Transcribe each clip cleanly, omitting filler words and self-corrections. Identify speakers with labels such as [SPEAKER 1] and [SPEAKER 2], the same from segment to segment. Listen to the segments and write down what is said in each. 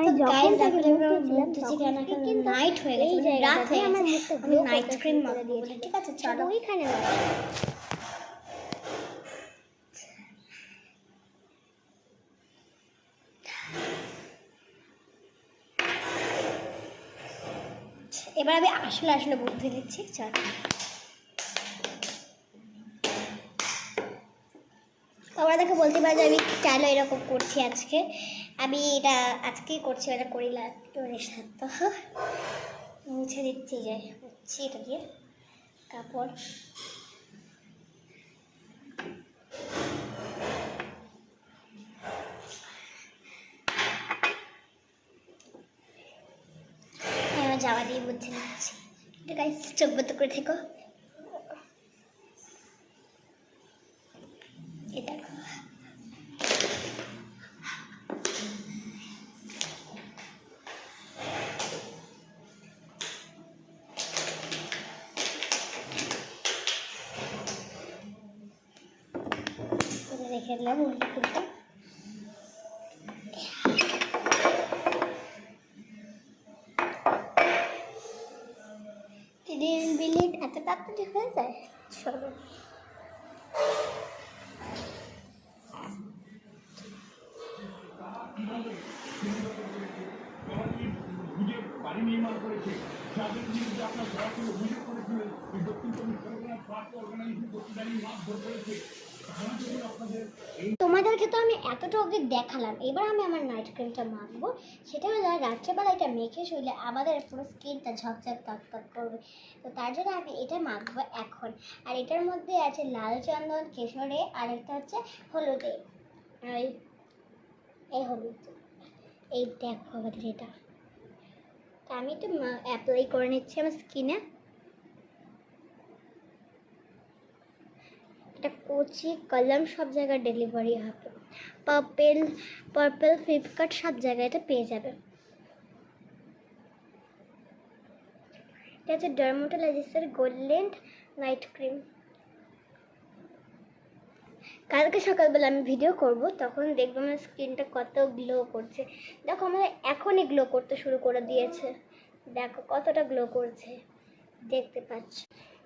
[SPEAKER 1] আমি যখন থেকে মুখ ধুচ্ছি কেন এখন নাইট হয়ে গেছে, মানে রাত হয়ে গেছে, আমি নাইট ক্রিম মাখবো বলে। ঠিক আছে চলো
[SPEAKER 2] ওইখানে
[SPEAKER 1] এবার আমি আসলে বুদ্ধি দিচ্ছি। চলো তোমরা দেখে বলতে পারো যে আমি কেন এরকম করছি আজকে। আমি এটা আজকেই করছি, এটা করি না তোরের সাথে। মুছে দিচ্ছি যে হচ্ছে এটা দিয়ে কাপড়। জামা দিয়ে মুছে নিচ্ছি। এটা গাইস চোখ বন্ধ করে থেকো। এটা রেখে দিলাম উল্টো ফুলটা। বিলিট এত তাড়াতাড়ি হয়ে যায়। চলো
[SPEAKER 3] বাড়ি নির্মাণ করেছে যাদের বিরুদ্ধে আপনার সরাসরি অভিযোগ করেছিলেন এই দক্ষিণ চব্বিশ পরগনার পার্ক অর্গানাইজেশন কর্তৃপক্ষ মারধর করেছে।
[SPEAKER 1] তোমাদেরকে তো আমি এতটা অবধি দেখালাম, এবার আমি আমার নাইট ক্রিমটা মাখবো। সেটা হলো রাত্রেবেলা এটা মেখে শুলে আমাদের পুরো স্কিনটা ঝকঝক তকতক করবে। তো তার জন্য আমি এটা মাখবো এখন। আর এটার মধ্যে আছে লাল চন্দন, কেশরে, আর একটা হচ্ছে হলুদে। এই হলুদ, এই দেখো আমাদের এটা। তা আমি একটু অ্যাপ্লাই করে নিচ্ছি আমার স্কিনে। এটা কোচি, কলম সব জায়গায় ডেলিভারি হবে। পার্পেল, ফ্লিপকার্ট সব জায়গায় এটা পেয়ে যাবে। এটা হচ্ছে ডার্মাটোলজিস্টের গোল্ডেন নাইট ক্রিম। কালকে সকালবেলা আমি ভিডিও করব, তখন দেখবো আমার স্কিনটা কত গ্লো করছে। দেখো আমার এখনই গ্লো করতে শুরু করে দিয়েছে, দেখো কতটা গ্লো করছে, দেখতে পাচ্ছ।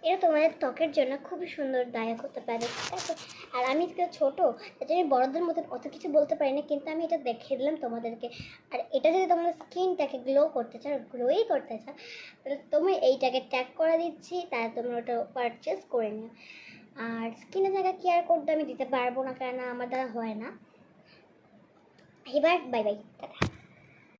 [SPEAKER 1] এটা তোমাদের ত্বকের জন্য খুবই সুন্দর দায়ক হতে পারে। ঠিক আছে, আর আমি তো ছোটো, তাই আমি বড়দের মতন অত কিছু বলতে পারি না, কিন্তু আমি এটা দেখিয়ে দিলাম তোমাদেরকে। আর এটা যদি তোমাদের স্কিনটাকে গ্লো করতে চাও, গ্লোই করতে চাও, তাহলে তুমি এইটাকে ট্যাগ করে দিচ্ছি, তাহলে তুমি ওটা পারচেস করে নিও। আর স্কিনের জায়গায় কেয়ার করতে আমি দিতে পারবো না, কেন আমার দ্বারা হয় না। এবার বাই বাই, টাটা।